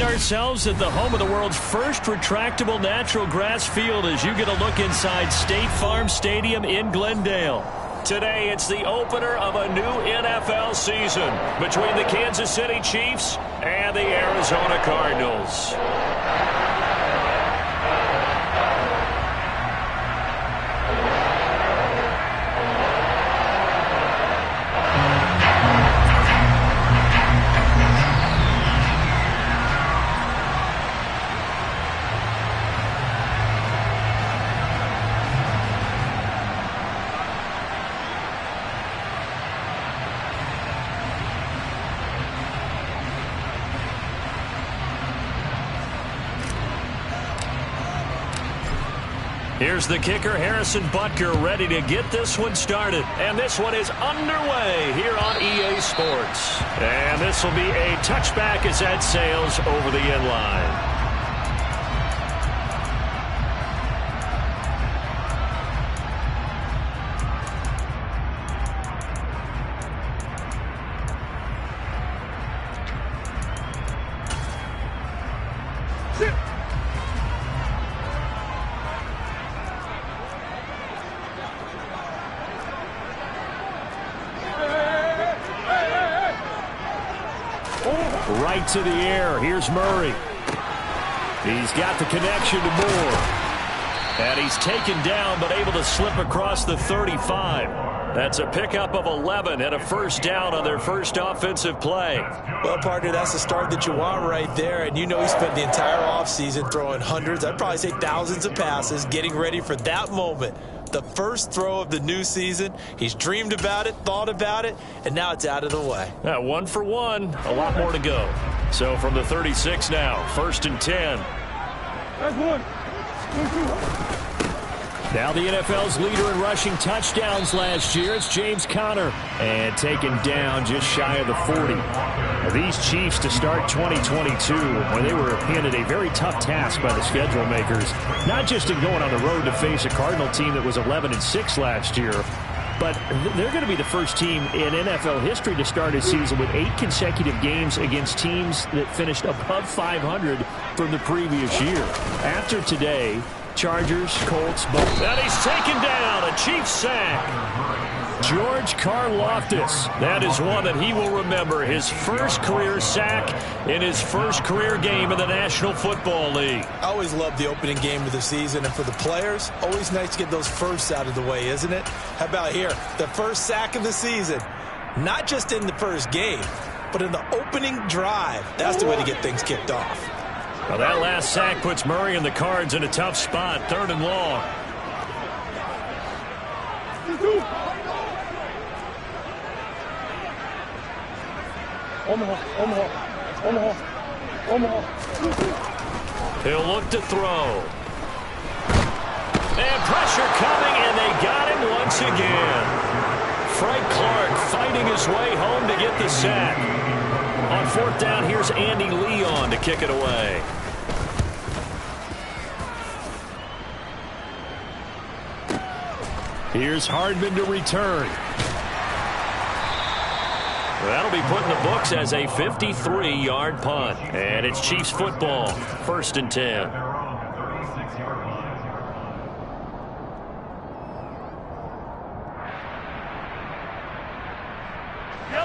ourselves at the home of the world's first retractable natural grass field as you get a look inside State Farm Stadium in Glendale. Today, it's the opener of a new NFL season between the Kansas City Chiefs and the Arizona Cardinals. Here's the kicker, Harrison Butker, ready to get this one started. And this one is underway here on EA Sports. And this will be a touchback as that sails over the end line. Right to the air. Here's Murray. He's got the connection to Moore. And he's taken down but able to slip across the 35. That's a pickup of 11 and a first down on their first offensive play. Well, partner, that's the start that you want right there. And you know he spent the entire offseason throwing hundreds, I'd probably say thousands of passes, getting ready for that moment. The first throw of the new season. He's dreamed about it, thought about it, and now it's out of the way. 1 for 1. A lot more to go. So from the 36 now, 1st and 10. That's one. Now the NFL's leader in rushing touchdowns last year. It's James Conner. And taken down just shy of the 40. Now these Chiefs to start 2022, when they were handed a very tough task by the schedule makers, not just in going on the road to face a Cardinal team that was 11-6 last year, but they're going to be the first team in NFL history to start a season with 8 consecutive games against teams that finished above 500 from the previous year. After today, Chargers, Colts, both. And he's taken down. A Chiefs sack. George Karlaftis. That is one that he will remember. His first career sack in his first career game in the National Football League. I always love the opening game of the season. And for the players, always nice to get those firsts out of the way, isn't it? How about here? The first sack of the season. Not just in the first game, but in the opening drive. That's the way to get things kicked off. Well, that last sack puts Murray and the Cards in a tough spot. 3rd and long. He'll look to throw. And pressure coming, and they got him once again. Frank Clark fighting his way home to get the sack. On 4th down, here's Andy Leon to kick it away. Here's Hardman to return. That'll be put in the books as a 53-yard punt. And it's Chiefs football, 1st and 10.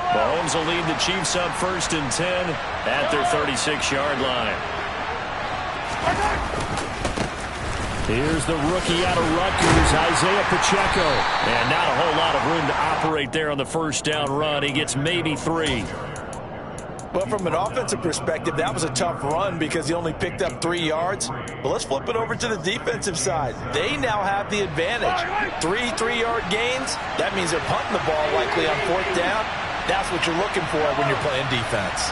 Mahomes will lead the Chiefs up 1st and 10 at their 36-yard line. Here's the rookie out of Rutgers, Isaiah Pacheco. And not a whole lot of room to operate there on the first down run. He gets maybe 3. Well, from an offensive perspective, that was a tough run because he only picked up 3 yards. But let's flip it over to the defensive side. They now have the advantage. 3 3-yard gains. That means they're punting the ball likely on 4th down. That's what you're looking for when you're playing defense.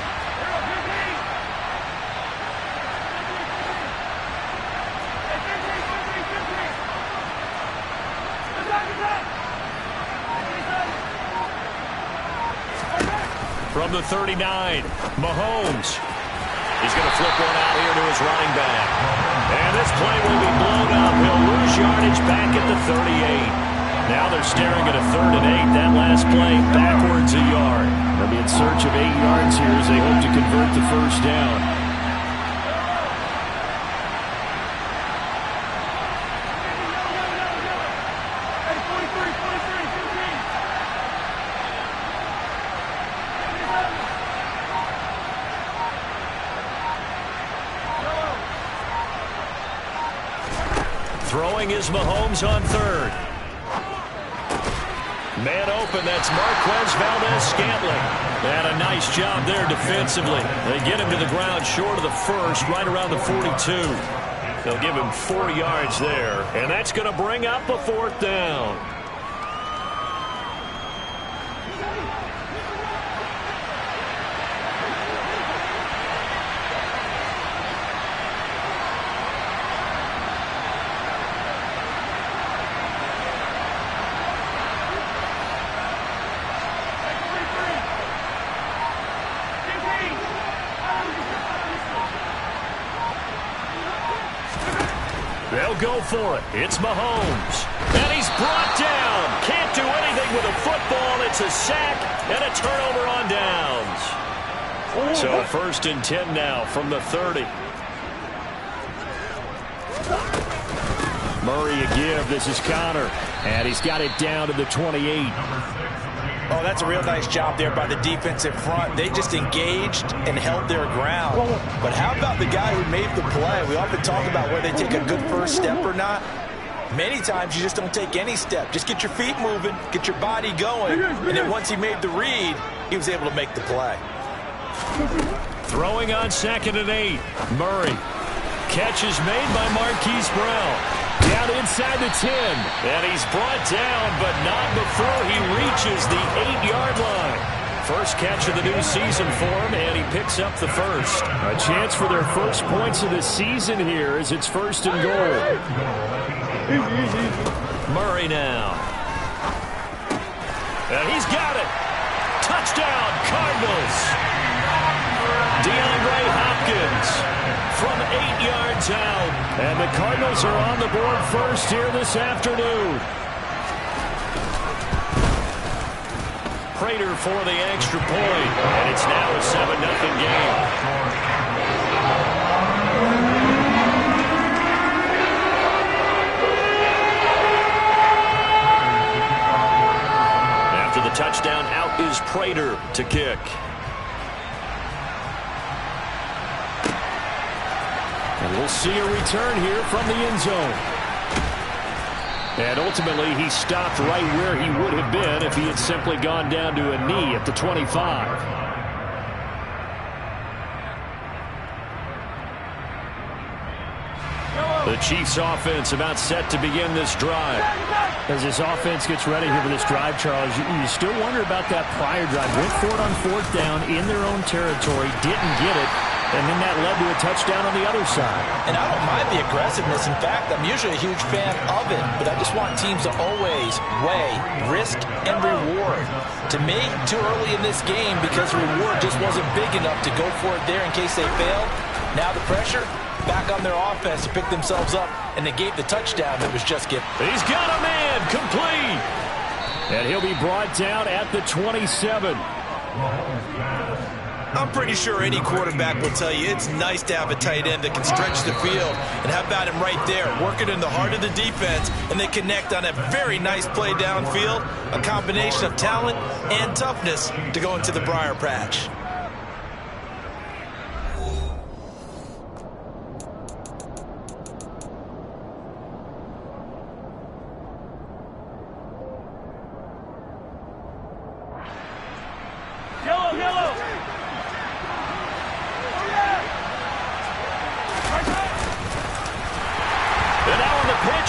From the 39, Mahomes. He's going to flip one out here to his running back. And this play will be blown up. He'll lose yardage back at the 38. Now they're staring at a 3rd and 8. That last play backwards a yard. They'll be in search of 8 yards here as they hope to convert the first down. Throwing is Mahomes on third. Man open, that's Marquez Valdez-Scantling. And a nice job there defensively. They get him to the ground short of the first, right around the 42. They'll give him 4 yards there, and that's going to bring up a 4th down. They'll go for it. It's Mahomes. And he's brought down. Can't do anything with a football. It's a sack and a turnover on downs. So 1st and 10 now from the 30. Murray a give. This is Connor. And he's got it down to the 28. Oh, that's a real nice job there by the defensive front. They just engaged and held their ground. But how about the guy who made the play? We often talk about whether they take a good first step or not. Many times you just don't take any step. Just get your feet moving, get your body going, and then once he made the read, he was able to make the play. Throwing on 2nd and 8. Murray. Catch is made by Marquise Brown. Down inside the 10. And he's brought down, but not before he reaches the 8-yard line. First catch of the new season for him, and he picks up the first. A chance for their first points of the season here as it's 1st and goal. Murray now. And he's got it. Touchdown, Cardinals. DeAndre Hopkins from 8 yards out. And the Cardinals are on the board first here this afternoon. Prater for the extra point. And it's now a 7-0 game. After the touchdown, out is Prater to kick. And we'll see a return here from the end zone. And ultimately, he stopped right where he would have been if he had simply gone down to a knee at the 25. The Chiefs offense about set to begin this drive. As this offense gets ready here for this drive, Charles, you still wonder about that prior drive. Went for it on 4th down in their own territory, didn't get it, and then that led to a touchdown on the other side. And I don't mind the aggressiveness. In fact, I'm usually a huge fan of it, but I just want teams to always weigh risk and reward. To me, too early in this game because the reward just wasn't big enough to go for it there in case they failed. Now the pressure back on their offense to pick themselves up, and they gave the touchdown that was just given. He's got a man complete. And he'll be brought down at the 27. I'm pretty sure any quarterback will tell you it's nice to have a tight end that can stretch the field. And how about him right there, working in the heart of the defense, and they connect on a very nice play downfield, a combination of talent and toughness to go into the briar patch.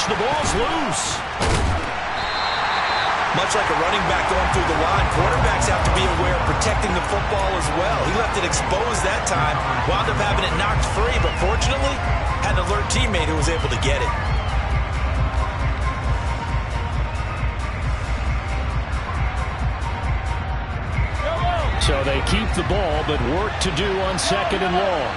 The ball's loose. Much like a running back going through the line, quarterbacks have to be aware of protecting the football as well. He left it exposed that time, wound up having it knocked free, but fortunately, had an alert teammate who was able to get it. So they keep the ball, but work to do on 2nd and long.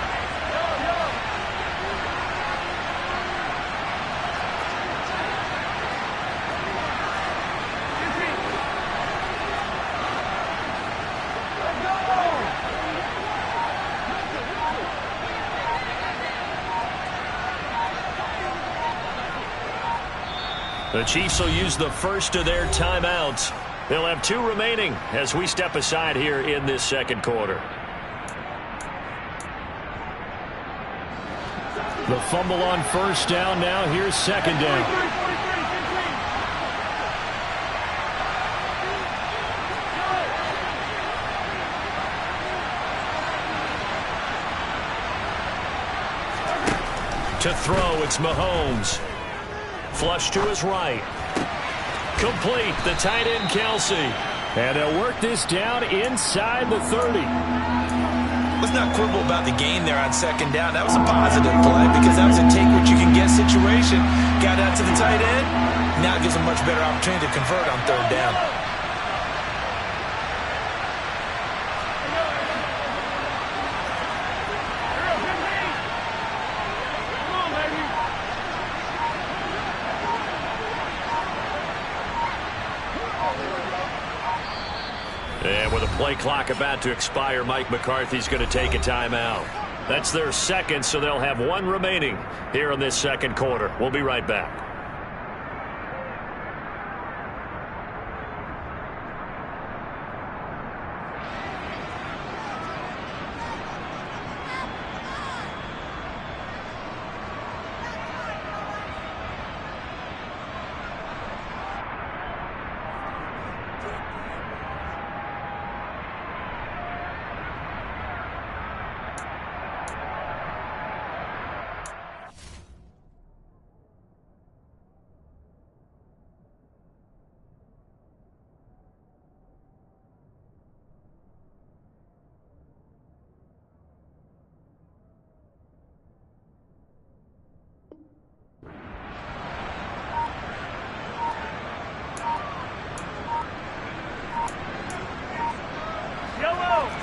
The Chiefs will use the first of their timeouts. They'll have 2 remaining as we step aside here in this second quarter. The fumble on first down. Now here's second down. To throw, it's Mahomes. Flush to his right. Complete, the tight end, Kelsey. And they'll work this down inside the 30. Let's not quibble about the gain there on second down. That was a positive play because that was a take-what-you-can-get situation. Got out to the tight end. Now it gives a much better opportunity to convert on third down. And with a play clock about to expire, Mike McCarthy's going to take a timeout. That's their second, so they'll have one remaining here in this second quarter. We'll be right back.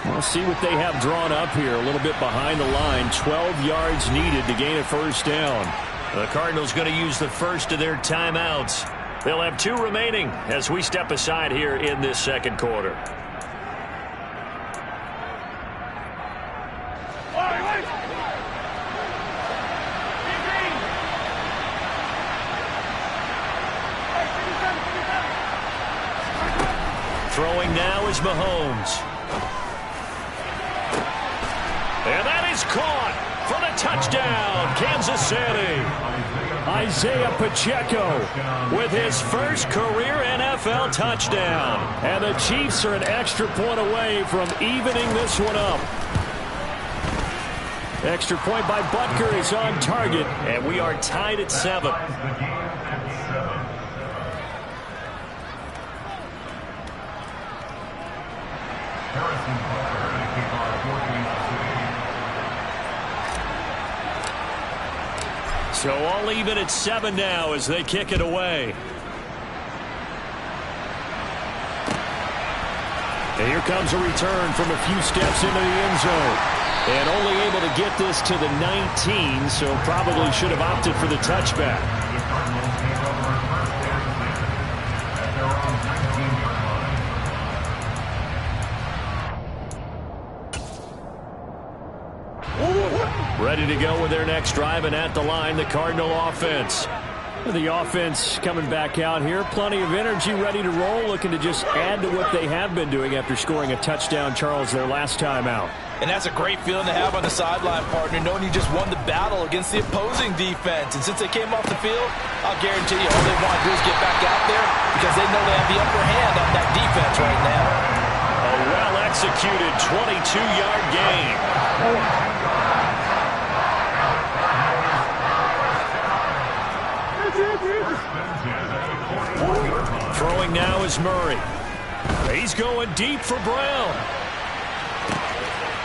We'll see what they have drawn up here. A little bit behind the line. 12 yards needed to gain a first down. The Cardinals going to use the first of their timeouts. They'll have two remaining as we step aside here in this second quarter. Throwing now is Mahomes. And that is caught for the touchdown, Kansas City. Isaiah Pacheco With his first career NFL touchdown. And the Chiefs are an extra point away from evening this one up. Extra point by Butker is on target. And we are tied at 7. So all even at 7 now as they kick it away. And here comes a return from a few steps into the end zone. And only able to get this to the 19, so probably should have opted for the touchback. Ready to go with their next drive, and at the line, the Cardinal offense. The offense coming back out here. Plenty of energy, ready to roll, looking to just add to what they have been doing after scoring a touchdown, Charles, their last time out. And that's a great feeling to have on the sideline, partner, knowing you just won the battle against the opposing defense. And since they came off the field, I'll guarantee you all they want to do is get back out there because they know they have the upper hand on that defense right now. A well-executed 22-yard gain. Throwing now is Murray. He's going deep for Brown.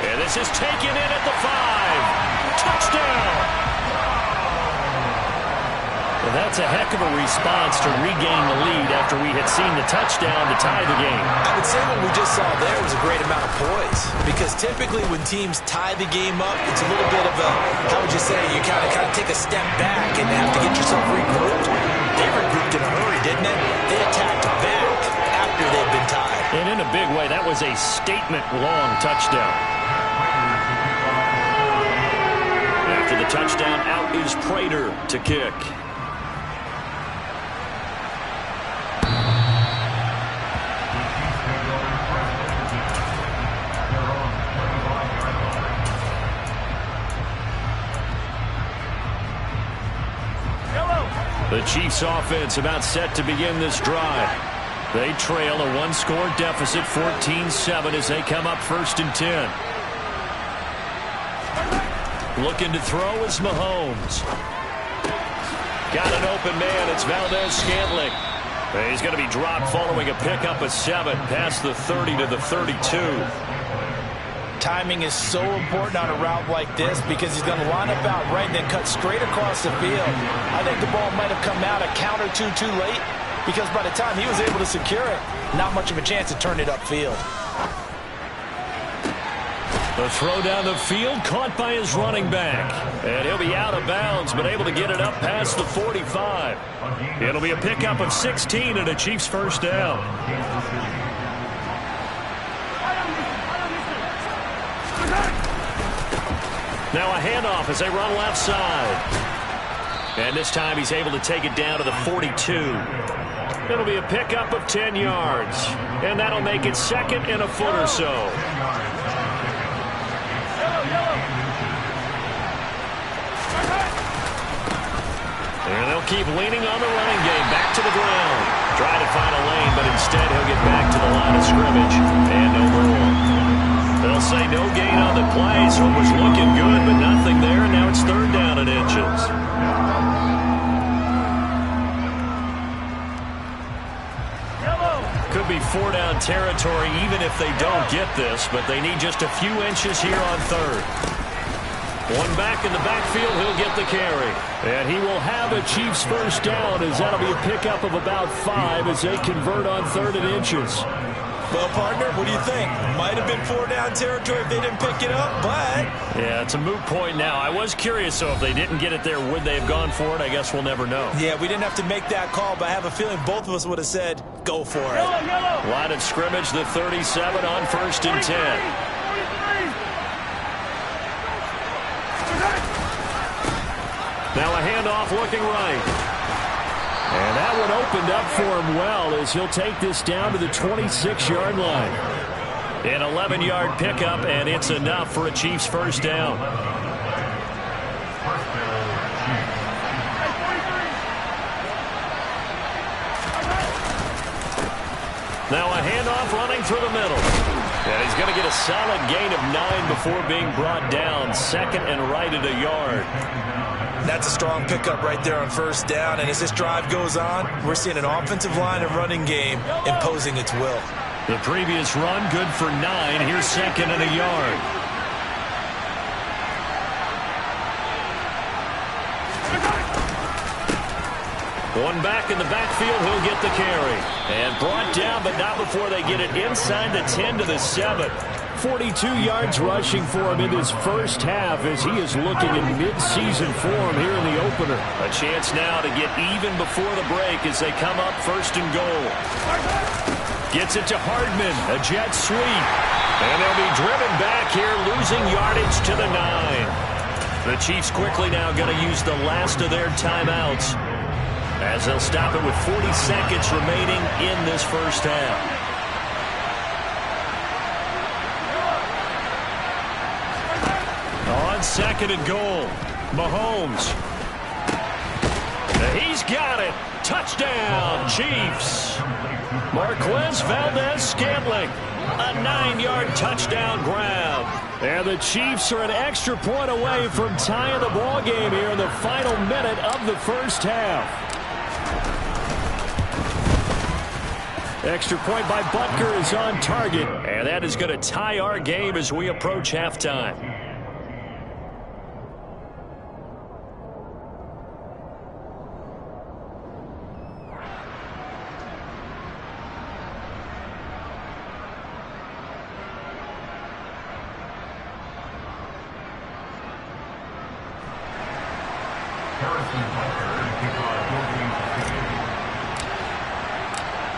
And this is taken in at the 5. Touchdown! Well, that's a heck of a response to regain the lead after we had seen the touchdown to tie the game. I would say what we just saw there was a great amount of poise. Because typically when teams tie the game up, it's a little bit of a, how would you say, you kind of take a step back and have to get yourself regrouped. They regrouped in a hurry, didn't they? They attacked back after they'd been tied. And in a big way, that was a statement-long touchdown. After the touchdown, out is Prater to kick. The Chiefs offense about set to begin this drive. They trail a one-score deficit, 14-7, as they come up 1st and 10. Looking to throw is Mahomes. Got an open man. It's Valdez-Scantling. He's going to be dropped following a pickup of 7 past the 30 to the 32. Timing is so important on a route like this because he's going to line up out right and then cut straight across the field. I think the ball might have come out a count or two too late, because by the time he was able to secure it, not much of a chance to turn it upfield. The throw down the field, caught by his running back. And he'll be out of bounds, but able to get it up past the 45. It'll be a pickup of 16 and a Chiefs first down. Now a handoff as they run left side. And this time he's able to take it down to the 42. It'll be a pickup of 10 yards. And that'll make it 2nd and a foot or so. And they'll keep leaning on the running game. Back to the ground. Trying to find a lane, but instead he'll get back to the line of scrimmage. And no more. They'll say no gain on the play, so it was looking good, but nothing there. And now it's 3rd down and inches. Could be 4-down territory even if they don't get this, but they need just a few inches here on 3rd. One back in the backfield, he'll get the carry. And he will have a Chiefs first down, as that'll be a pickup of about 5 as they convert on 3rd and inches. Well, partner, what do you think? Might have been 4-down territory if they didn't pick it up, but... Yeah, it's a moot point now. I was curious, so if they didn't get it there, would they have gone for it? I guess we'll never know. Yeah, we didn't have to make that call, but I have a feeling both of us would have said, go for it. Line of scrimmage, the 37 on 1st and 10. Now a handoff looking right. And that one opened up for him well as he'll take this down to the 26-yard line. An 11-yard pickup, and it's enough for a Chiefs first down. Now a handoff running through the middle. And he's going to get a solid gain of 9 before being brought down. 2nd and right at a yard. That's a strong pickup right there on 1st down. And as this drive goes on, we're seeing an offensive line and running game imposing its will. The previous run good for 9. Here's 2nd and a yard. One back in the backfield, he'll get the carry. And brought down, but not before they get it inside the 10 to the 7. 42 yards rushing for him in his first half as he is looking in mid-season form here in the opener. A chance now to get even before the break as they come up 1st and goal. Gets it to Hardman, a jet sweep. And they'll be driven back here, losing yardage to the 9. The Chiefs quickly now going to use the last of their timeouts as they'll stop it with 40 seconds remaining in this first half. On 2nd and goal, Mahomes. He's got it. Touchdown, Chiefs. Marquez Valdez-Scantling. A 9-yard touchdown grab. And the Chiefs are an extra point away from tying the ball game here in the final minute of the first half. Extra point by Butker is on target. And that is going to tie our game as we approach halftime.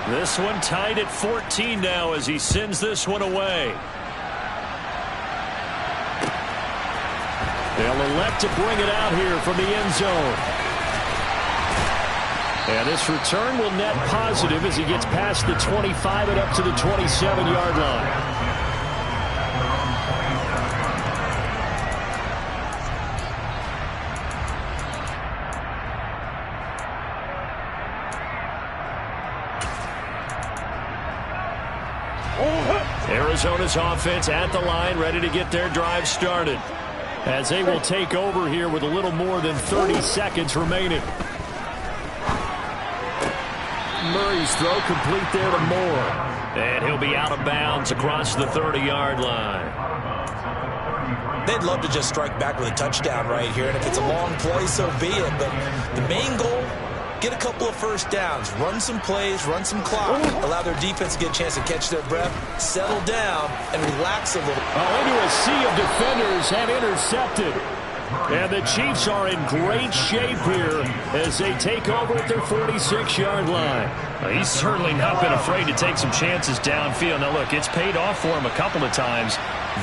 This one tied at 14 now as he sends this one away. They'll elect to bring it out here from the end zone. And this return will net positive as he gets past the 25 and up to the 27-yard line. Arizona's offense at the line, ready to get their drive started, as they will take over here with a little more than 30 seconds remaining. Murray's throw complete there to Moore. And he'll be out of bounds across the 30-yard line. They'd love to just strike back with a touchdown right here, and if it's a long play, so be it. But the main goal, get a couple of first downs, run some plays, run some clock, allow their defense to get a chance to catch their breath, settle down, and relax a little. Into a sea of defenders and intercepted. And the Chiefs are in great shape here as they take over at their 46-yard line. He's certainly not been afraid to take some chances downfield. Now, look, it's paid off for him a couple of times.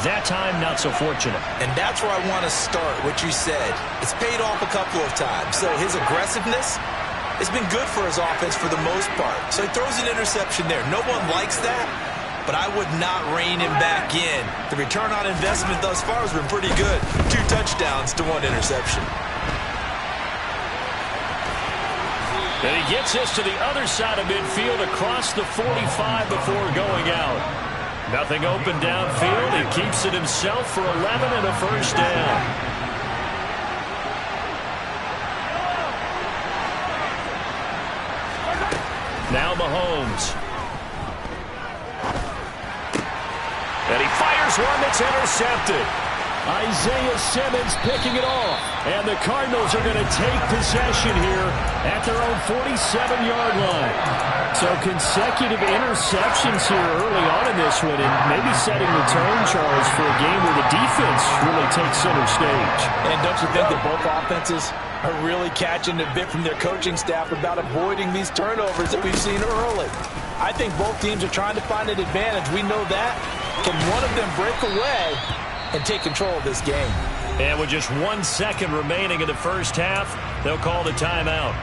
That time, not so fortunate. And that's where I want to start, what you said. It's paid off a couple of times. So his aggressiveness has been good for his offense for the most part. So he throws an interception there. No one likes that, but I would not rein him back in. The return on investment thus far has been pretty good. 2 touchdowns to 1 interception. And he gets us to the other side of midfield across the 45 before going out. Nothing open downfield. He keeps it himself for 11 and a first down. Now Mahomes. And he fires one that's intercepted. Isaiah Simmons picking it off. And the Cardinals are going to take possession here at their own 47-yard line. So consecutive interceptions here early on in this one, and maybe setting the tone, Charles, for a game where the defense really takes center stage. And don't you think that both offenses are really catching a bit from their coaching staff about avoiding these turnovers that we've seen early? I think both teams are trying to find an advantage. We know that. Can one of them break away and take control of this game? And with just 1 second remaining in the first half, they'll call the timeout.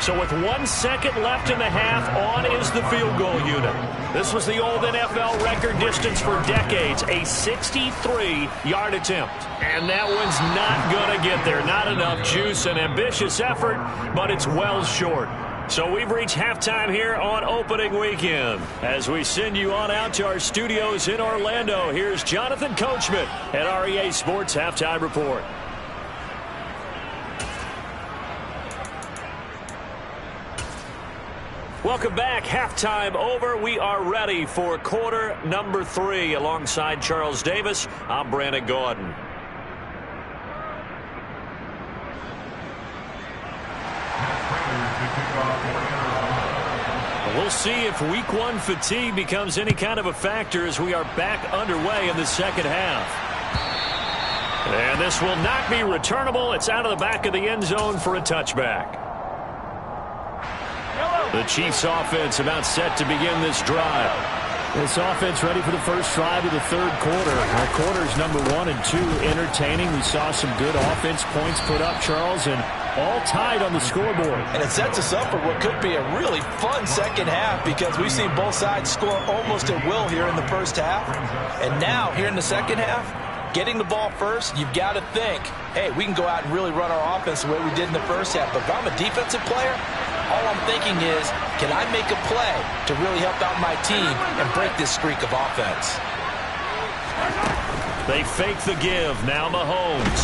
So with 1 second left in the half, on is the field goal unit. This was the old NFL record distance for decades, a 63-yard attempt. And that one's not going to get there. Not enough juice, an ambitious effort, but it's well short. So we've reached halftime here on opening weekend. As we send you on out to our studios in Orlando, here's Jonathan Coachman at REA Sports Halftime Report. Welcome back. Halftime over. We are ready for quarter number 3. Alongside Charles Davis, I'm Brandon Gordon. We'll see if Week 1 fatigue becomes any kind of a factor as we are back underway in the second half. And this will not be returnable. It's out of the back of the end zone for a touchback. The Chiefs offense about set to begin this drive. This offense ready for the first drive of the third quarter. Our quarters number 1 and 2 entertaining. We saw some good offense points put up, Charles, and all tied on the scoreboard. And it sets us up for what could be a really fun second half because we've seen both sides score almost at will here in the first half. And now, here in the second half, getting the ball first, you've got to think, hey, we can go out and really run our offense the way we did in the first half. But if I'm a defensive player, all I'm thinking is, can I make a play to really help out my team and break this streak of offense? They fake the give. Now Mahomes.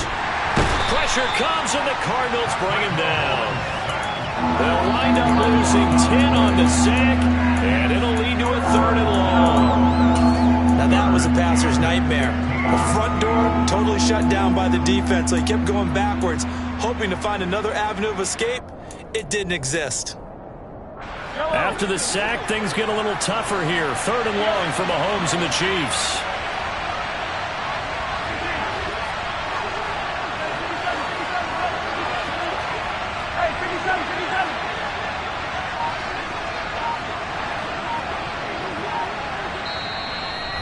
Pressure comes, and the Cardinals bring him down. They'll wind up losing 10 on the sack, and it'll lead to a 3rd and long. Now that was a passer's nightmare. The front door totally shut down by the defense, so he kept going backwards, hoping to find another avenue of escape. It didn't exist. After the sack, things get a little tougher here. 3rd and long for Mahomes and the Chiefs.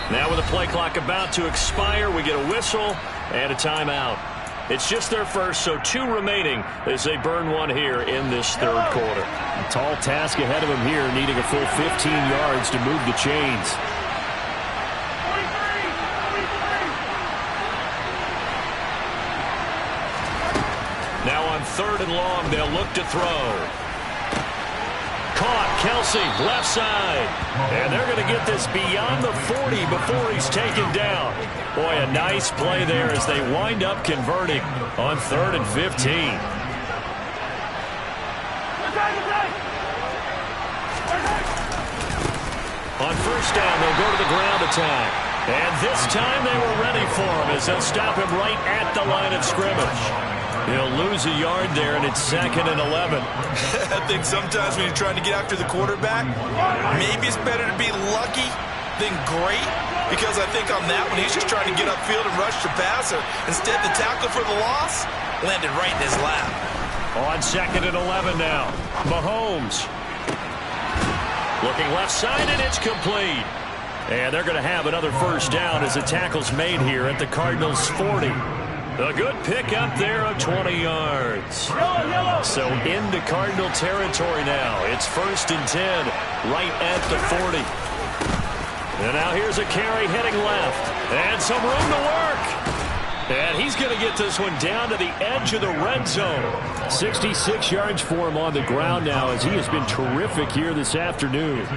Now with the play clock about to expire, we get a whistle and a timeout. It's just their first, so 2 remaining as they burn one here in this third quarter. A tall task ahead of them here, needing a full 15 yards to move the chains. Now on 3rd and long, they'll look to throw. Caught, Kelsey, left side. And they're going to get this beyond the 40 before he's taken down. Boy, a nice play there as they wind up converting on 3rd and 15. On 1st down, they'll go to the ground attack. And this time they were ready for him as they'll stop him right at the line of scrimmage. He'll lose a yard there, and it's 2nd and 11. I think sometimes when you're trying to get after the quarterback, maybe it's better to be lucky than great, because I think on that one, he's just trying to get upfield and rush the passer. Instead, the tackle for the loss landed right in his lap. On 2nd and 11 now, Mahomes. Looking left side, and it's complete. And they're going to have another 1st down as the tackle's made here at the Cardinals' 40. A good pickup there of 20 yards. So into Cardinal territory now. It's 1st and 10, right at the 40. And now here's a carry heading left. And some room to work. And he's going to get this one down to the edge of the red zone. 66 yards for him on the ground now as he has been terrific here this afternoon.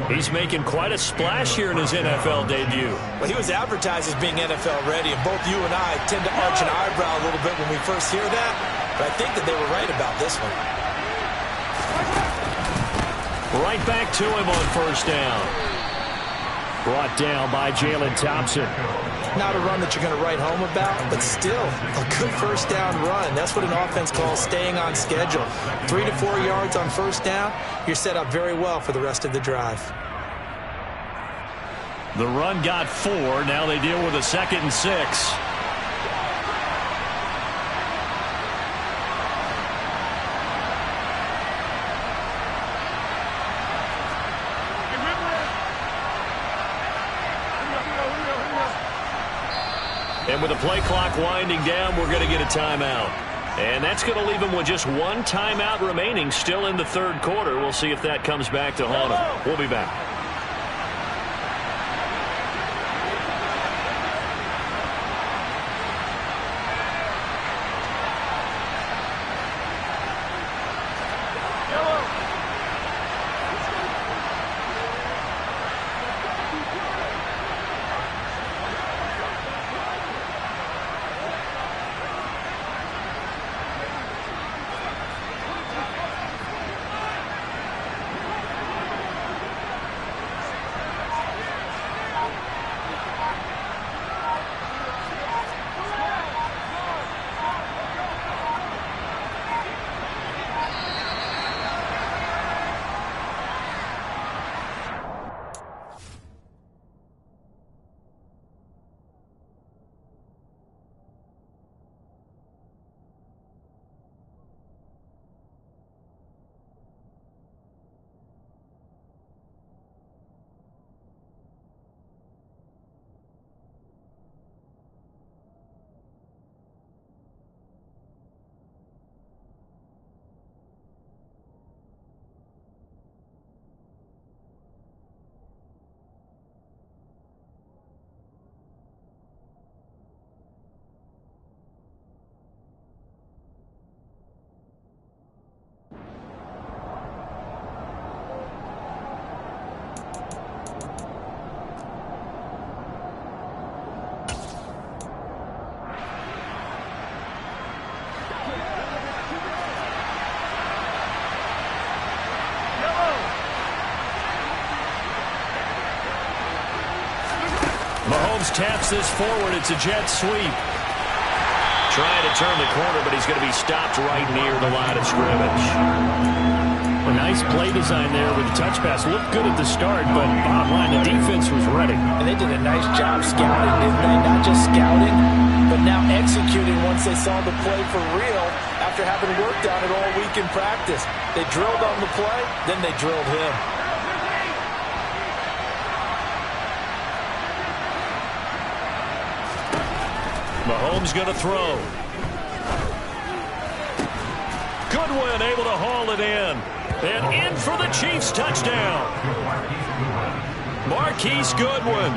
He's making quite a splash here in his NFL debut. Well, he was advertised as being NFL ready, and both you and I tend to arch an eyebrow a little bit when we first hear that, but I think that they were right about this one. Right back to him on 1st down. Brought down by Jalen Thompson. Not a run that you're going to write home about, but still a good 1st down run. That's what an offense calls staying on schedule. 3 to 4 yards on 1st down, you're set up very well for the rest of the drive. The run got 4. Now they deal with a 2nd and 6. And with the play clock winding down, we're going to get a timeout. And that's going to leave him with just 1 timeout remaining still in the 3rd quarter. We'll see if that comes back to haunt him. We'll be back. Mahomes taps this forward. It's a jet sweep. Trying to turn the corner, but he's going to be stopped right near the line of scrimmage. A nice play design there with the touch pass. Looked good at the start, but bottom line, the defense was ready. And they did a nice job scouting, didn't they? Not just scouting, but now executing once they saw the play for real after having worked on it all week in practice. They drilled on the play, then they drilled him. Mahomes going to throw. Goodwin able to haul it in. And in for the Chiefs touchdown. Marquise Goodwin.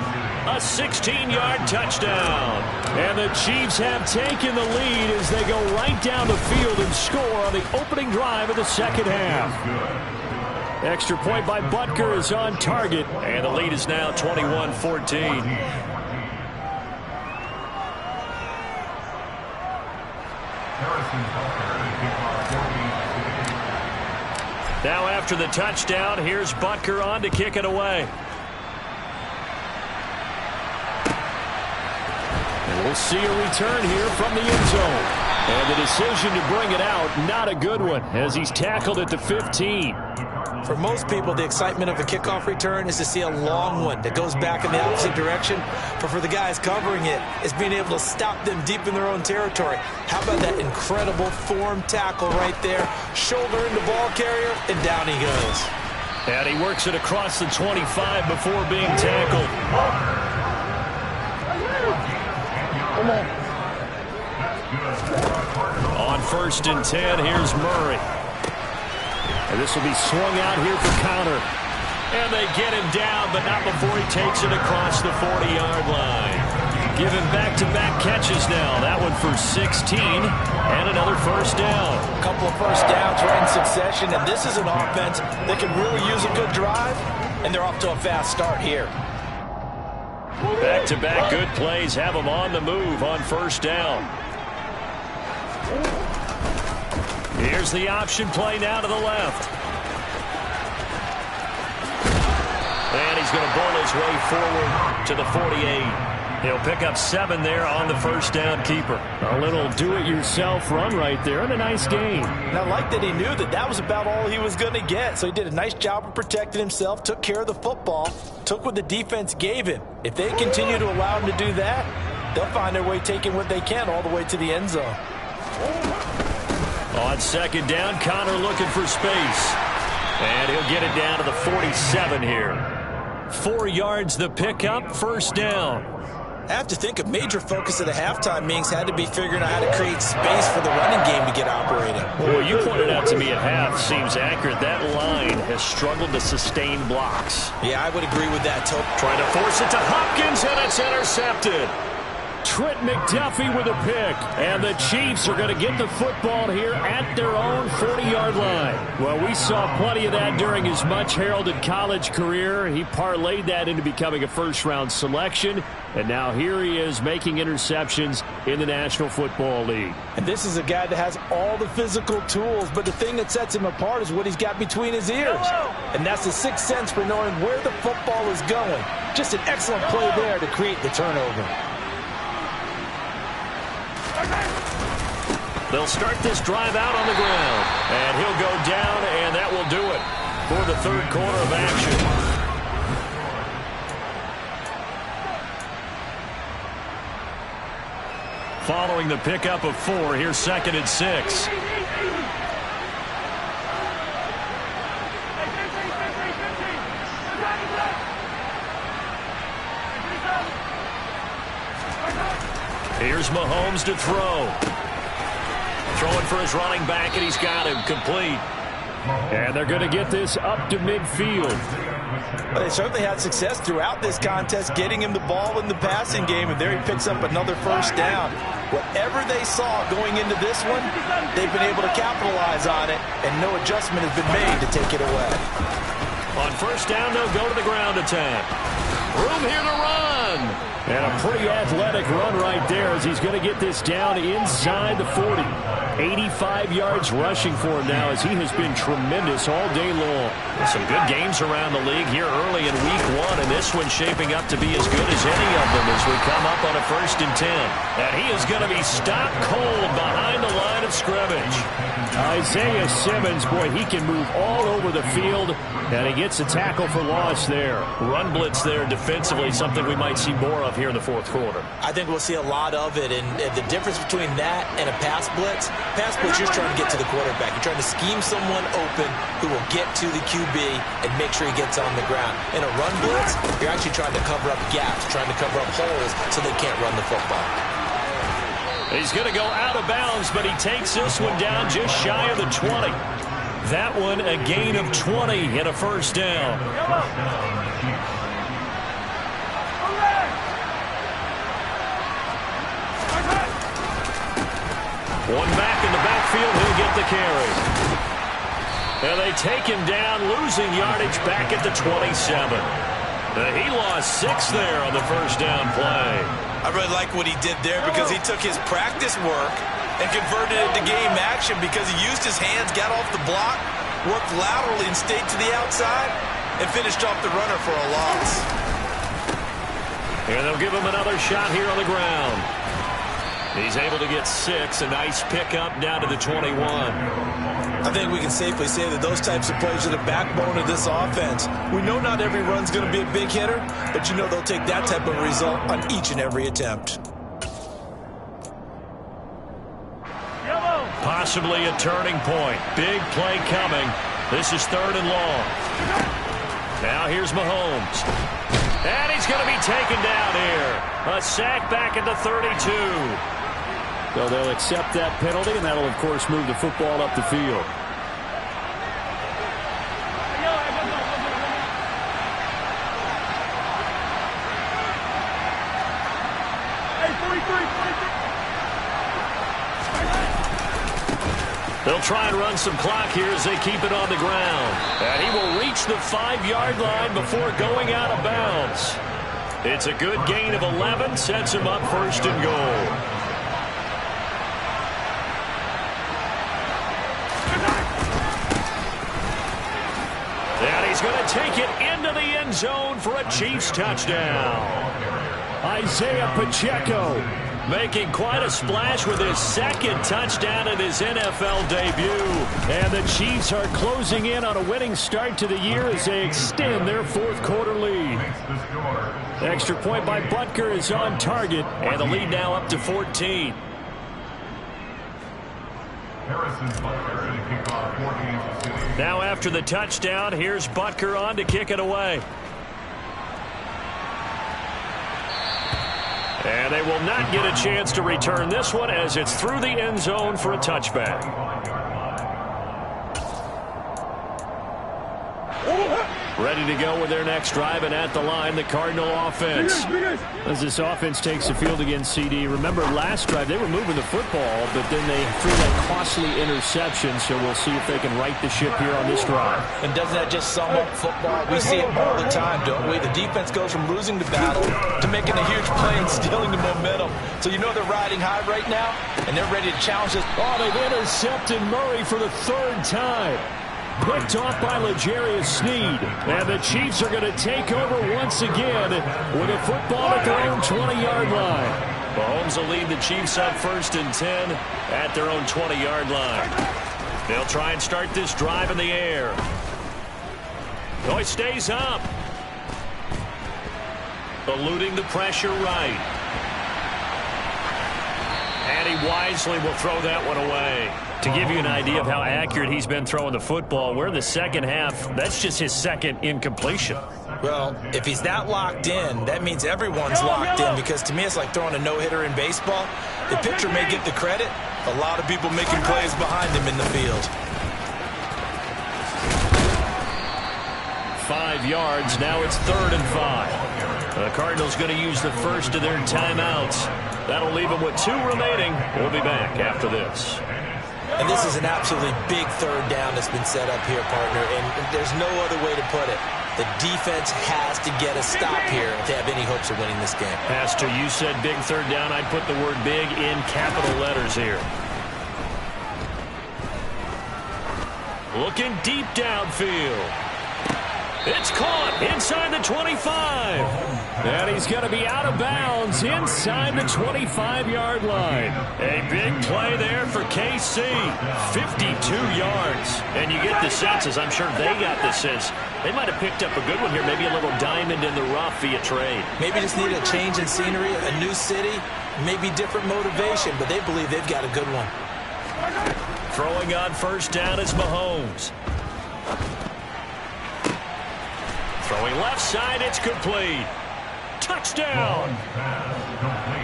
A 16-yard touchdown. And the Chiefs have taken the lead as they go right down the field and score on the opening drive of the second half. Extra point by Butker is on target, and the lead is now 21-14. Now after the touchdown, here's Butker on to kick it away. And we'll see a return here from the end zone. And the decision to bring it out, not a good one, as he's tackled at the 15. For most people, the excitement of a kickoff return is to see a long one that goes back in the opposite direction. But for the guys covering it, it's being able to stop them deep in their own territory. How about that incredible form tackle right there? Shoulder into ball carrier, and down he goes. And he works it across the 25 before being tackled. Come on. On 1st and 10, here's Murray. And this will be swung out here for counter. And they get him down, but not before he takes it across the 40-yard line. Give him back-to-back catches now. That one for 16 and another first down. A couple of first downs right in succession, and this is an offense that can really use a good drive, and they're off to a fast start here. Back-to-back good plays have them on the move on first down. Here's the option play now to the left. And he's going to bowl his way forward to the 48. He'll pick up 7 there on the first down keeper. A little do-it-yourself run right there, and a nice game. And I like that he knew that that was about all he was going to get. So he did a nice job of protecting himself, took care of the football, took what the defense gave him. If they continue to allow him to do that, they'll find their way taking what they can all the way to the end zone. On second down, Connor looking for space. And he'll get it down to the 47 here. 4 yards the pickup, first down. I have to think a major focus of the halftime meetings had to be figuring out how to create space for the running game to get operating. Well, you pointed out to me at half, seems accurate. That line has struggled to sustain blocks. Yeah, I would agree with that, Tope. Trying to force it to Hopkins, and it's intercepted. Trent McDuffie with a pick. And the Chiefs are going to get the football here at their own 40-yard line. Well, we saw plenty of that during his much-heralded college career. He parlayed that into becoming a first-round selection. And now here he is making interceptions in the National Football League. And this is a guy that has all the physical tools, but the thing that sets him apart is what he's got between his ears. And that's the sixth sense for knowing where the football is going. Just an excellent play there to create the turnover. They'll start this drive out on the ground. And he'll go down, and that will do it for the third quarter of action. Following the pickup of 4, here's 2nd and 6. Here's Mahomes to throw. Throwing for his running back, and he's got him complete. And they're going to get this up to midfield. Well, they certainly had success throughout this contest getting him the ball in the passing game, and there he picks up another first down. Whatever they saw going into this one, they've been able to capitalize on it, and no adjustment has been made to take it away. On first down, they'll go to the ground attack. Room here to run. And a pretty athletic run right there as he's going to get this down inside the 40. 85 yards rushing for him now as he has been tremendous all day long. Some good games around the league here early in Week 1, and this one's shaping up to be as good as any of them as we come up on a 1st and 10. And he is going to be stopped cold behind the line of scrimmage. Isaiah Simmons, boy, he can move all over the field, and he gets a tackle for loss there. Run blitz there defensively, something we might see more of here in the fourth quarter. I think we'll see a lot of it, and the difference between that and a pass blitz, you're just trying to get to the quarterback. You're trying to scheme someone open who will get to the QB and make sure he gets on the ground. In a run blitz, you're actually trying to cover up gaps, trying to cover up holes so they can't run the football. He's going to go out of bounds, but he takes this one down just shy of the 20. That one a gain of 20 and a first down. One back in the backfield. He'll get the carry. And they take him down, losing yardage back at the 27. He lost 6 there on the first down play. I really like what he did there because he took his practice work and converted it to game action because he used his hands, got off the block, worked laterally and stayed to the outside, and finished off the runner for a loss. And they'll give him another shot here on the ground. He's able to get 6. A nice pickup down to the 21. I think we can safely say that those types of plays are the backbone of this offense. We know not every run's going to be a big hitter, but you know they'll take that type of result on each and every attempt. Possibly a turning point. Big play coming. This is 3rd and long. Now here's Mahomes. And he's going to be taken down here. A sack back at the 32. So they'll accept that penalty, and that'll, of course, move the football up the field. They'll try and run some clock here as they keep it on the ground. And he will reach the 5-yard line before going out of bounds. It's a good gain of 11, sets him up 1st and goal. And he's going to take it into the end zone for a Chiefs touchdown. Isaiah Pacheco making quite a splash with his 2nd touchdown in his NFL debut. And the Chiefs are closing in on a winning start to the year as they extend their 4th quarter lead. Extra point by Butker is on target, and the lead now up to 14. Now after the touchdown, here's Butker on to kick it away. And they will not get a chance to return this one as it's through the end zone for a touchback. Ready to go with their next drive, and at the line, the Cardinal offense. As this offense takes the field against CD, remember last drive they were moving the football, but then they threw that costly interception, so we'll see if they can right the ship here on this drive. And doesn't that just sum up football? We see it all the time, don't we? The defense goes from losing the battle to making a huge play and stealing the momentum. So you know they're riding high right now, and they're ready to challenge this. Oh, they've intercepted Murray for the 3rd time. Picked off by L'Jarius Sneed. And the Chiefs are going to take over once again with a football at their own 20-yard line. Mahomes will lead the Chiefs up 1st and 10 at their own 20-yard line. They'll try and start this drive in the air. Oh, he stays up. Eluding the pressure right. And he wisely will throw that one away. To give you an idea of how accurate he's been throwing the football, we're in the 2nd half. That's just his 2nd incompletion. Well, if he's that locked in, that means everyone's locked in, because to me it's like throwing a no-hitter in baseball. The pitcher may get the credit. A lot of people making plays behind him in the field. 5 yards. Now it's 3rd and 5. The Cardinals going to use the first of their timeouts. That'll leave them with 2 remaining. We'll be back after this. And this is an absolutely big 3rd down that's been set up here, partner, and there's no other way to put it. The defense has to get a stop here if they have any hopes of winning this game. Has to. You said big 3rd down. I'd put the word big in capital letters here. Looking deep downfield. It's caught inside the 25. And he's going to be out of bounds inside the 25-yard line. A big play there for KC. 52 yards. And you get the sense, as I'm sure they got the sense, they might have picked up a good one here, maybe a little diamond in the rough via trade. Maybe just need a change in scenery, a new city, maybe different motivation, but they believe they've got a good one. Throwing on 1st down is Mahomes. Throwing left side, it's complete. Touchdown!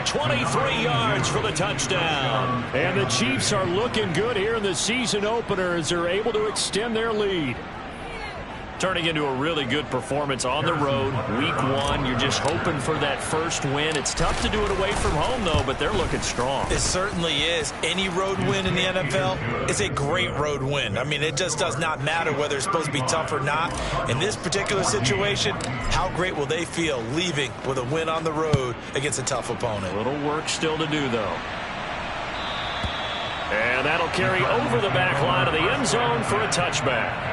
23 yards for the touchdown. And the Chiefs are looking good here in the season opener as they're able to extend their lead. Turning into a really good performance on the road. Week 1, you're just hoping for that first win. It's tough to do it away from home, though, but they're looking strong. It certainly is. Any road win in the NFL is a great road win. I mean, it just does not matter whether it's supposed to be tough or not. In this particular situation, how great will they feel leaving with a win on the road against a tough opponent? A little work still to do, though. And that'll carry over the back line of the end zone for a touchback.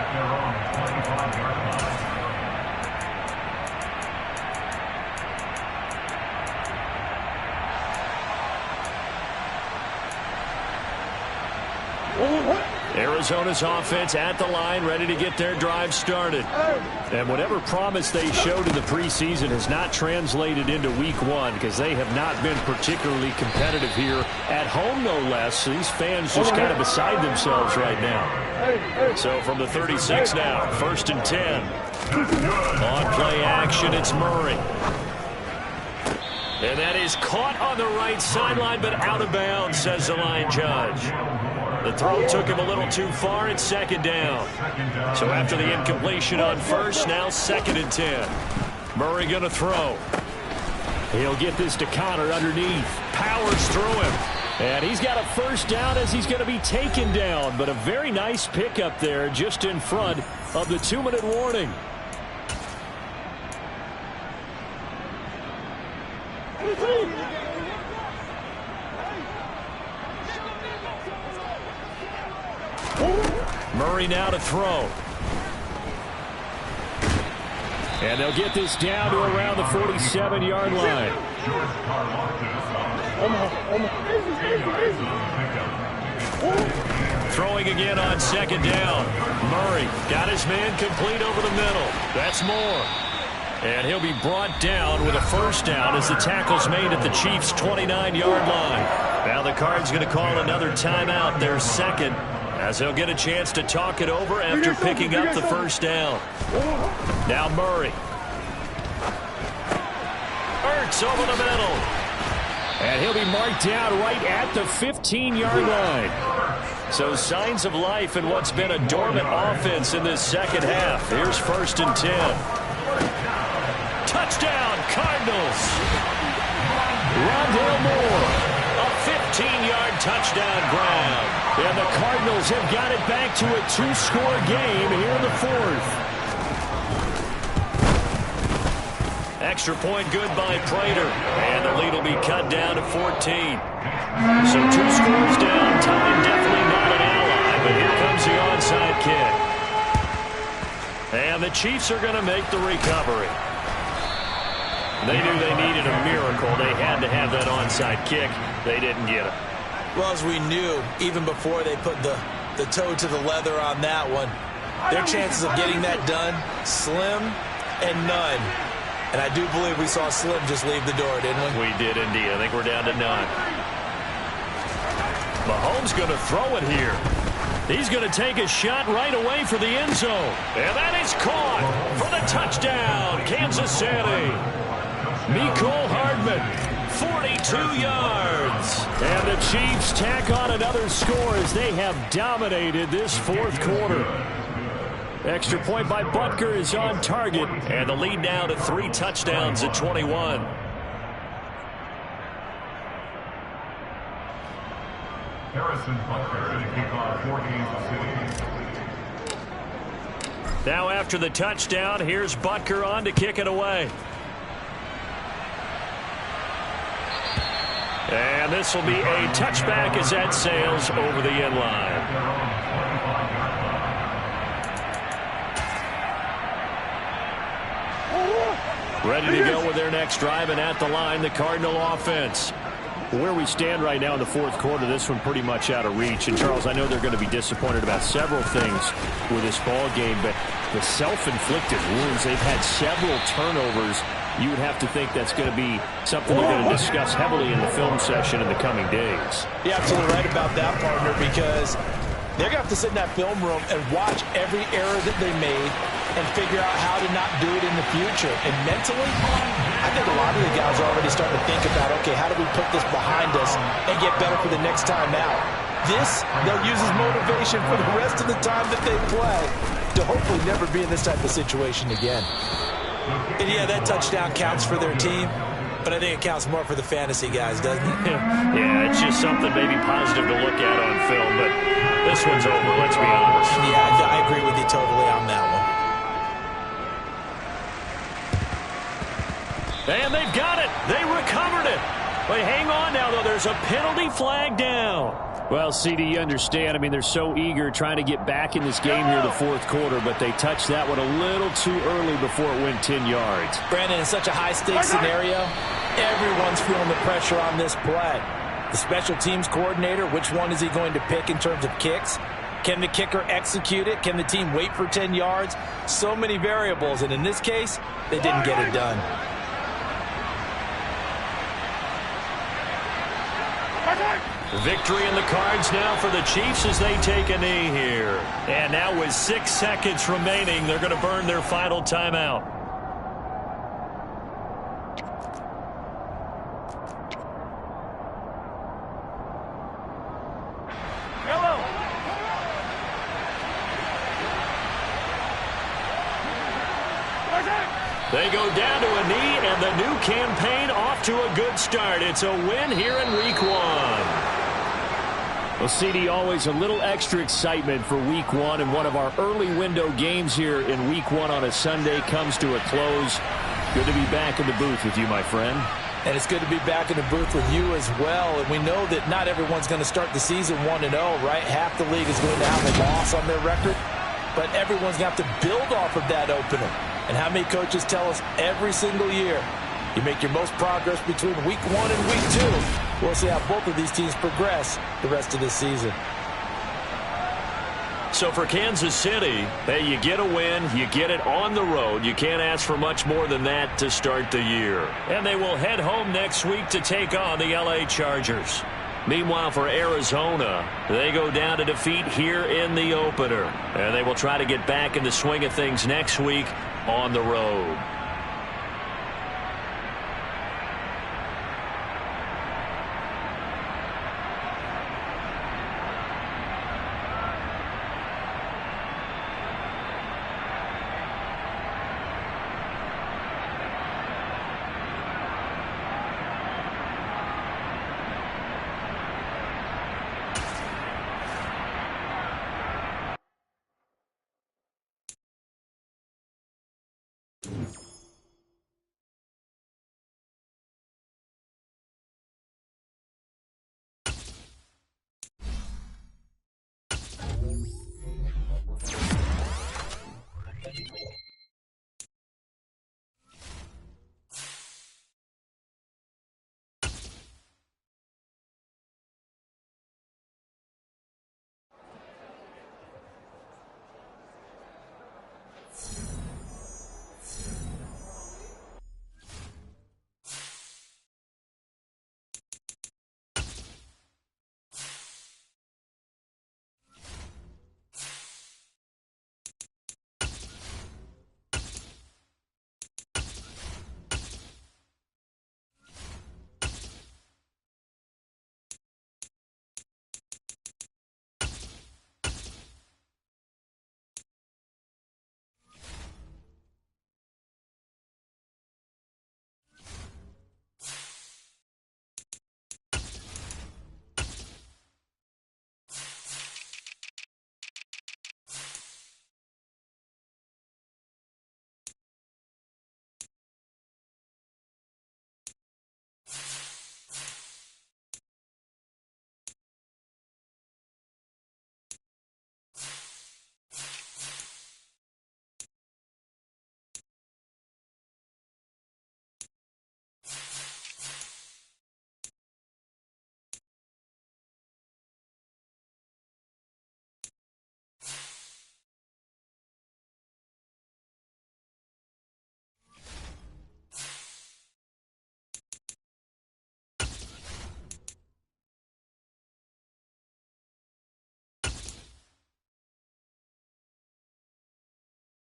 Arizona's offense at the line, ready to get their drive started. And whatever promise they showed in the preseason has not translated into Week 1 because they have not been particularly competitive here at home, no less. These fans just kind of beside themselves right now. So from the 36 now, 1st and 10. On play action, it's Murray. And that is caught on the right sideline, but out of bounds, says the line judge. The throw took him a little too far. It's 2nd down. So after the incompletion on 1st, now 2nd and 10. Murray going to throw. He'll get this to Connor underneath. Powers through him. And he's got a 1st down as he's going to be taken down. But a very nice pickup there just in front of the 2-minute warning. Murray now to throw. And they'll get this down to around the 47-yard line. Throwing again on 2nd down. Murray got his man complete over the middle. That's more. And he'll be brought down with a 1st down as the tackle's made at the Chiefs' 29-yard line. Now the Cards going to call another timeout, their 2nd, as they'll get a chance to talk it over after picking up the 1st down. Now Murray. Ertz over the middle. And he'll be marked down right at the 15-yard line. So signs of life in what's been a dormant offense in this 2nd half. Here's 1st and 10. Touchdown, Cardinals. Rondale Moore, a 15-yard touchdown grab. And the Cardinals have got it back to a 2-score game here in the 4th. Extra point good by Prater. And the lead will be cut down to 14. So 2 scores down. Time definitely not an ally. But here comes the onside kick. And the Chiefs are going to make the recovery. They knew they needed a miracle. They had to have that onside kick. They didn't get it. Well, as we knew, even before they put the toe to the leather on that one, their chances of getting that done, slim and none. And I do believe we saw Slim just leave the door, didn't we? We did indeed. I think we're down to none. Mahomes going to throw it here. He's going to take a shot right away for the end zone. And that is caught for the touchdown, Kansas City. Mecole Hardman, 42 yards. And the Chiefs tack on another score as they have dominated this 4th quarter. Extra point by Butker is on target. And the lead now to 3 touchdowns at 21. Harrison Butker going to kick off for Kansas City. Now after the touchdown, here's Butker on to kick it away. And this will be a touchback as that sails over the end line. Ready to go with their next drive, and at the line, the Cardinal offense. Where we stand right now in the 4th quarter, this one pretty much out of reach. And, Charles, I know they're going to be disappointed about several things with this ball game, but the self-inflicted wounds, they've had several turnovers. You would have to think that's going to be something they're going to discuss heavily in the film session in the coming days. You're absolutely right about that, partner, because they're going to have to sit in that film room and watch every error that they made and figure out how to not do it in the future. And mentally, I think a lot of the guys are already starting to think about, okay, how do we put this behind us and get better for the next time out? This, they'll use as motivation for the rest of the time that they play. to hopefully never be in this type of situation again. And yeah, that touchdown counts for their team, but I think it counts more for the fantasy guys, doesn't it? Yeah, it's just something maybe positive to look at on film, but this one's over, let's be honest. Yeah, I agree with you totally on that one. And they've got it. They recovered it. But hang on now, though. There's a penalty flag down. Well, CD, you understand. I mean, they're so eager trying to get back in this game here in the fourth quarter, but they touched that one a little too early before it went 10 yards. Brandon, in such a high-stakes scenario, everyone's feeling the pressure on this play. The special teams coordinator, which one is he going to pick in terms of kicks? Can the kicker execute it? Can the team wait for 10 yards? So many variables, and in this case, they didn't get it done. Victory in the cards now for the Chiefs as they take a knee here. And now with 6 seconds remaining, they're going to burn their final timeout. They go down to a knee, and the new campaign off to a good start. It's a win here in Week 1. Well, CD, always a little extra excitement for Week 1, and one of our early window games here in Week 1 on a Sunday comes to a close. Good to be back in the booth with you, my friend. And it's good to be back in the booth with you as well. And we know that not everyone's going to start the season 1-0, right? Half the league is going to have a loss on their record, but everyone's going to have to build off of that opener. And how many coaches tell us every single year, you make your most progress between Week 1 and Week 2. We'll see how both of these teams progress the rest of this season. So for Kansas City, hey, you get a win, you get it on the road. You can't ask for much more than that to start the year. And they will head home next week to take on the LA Chargers. Meanwhile, for Arizona, they go down to defeat here in the opener. And they will try to get back in the swing of things next week on the road.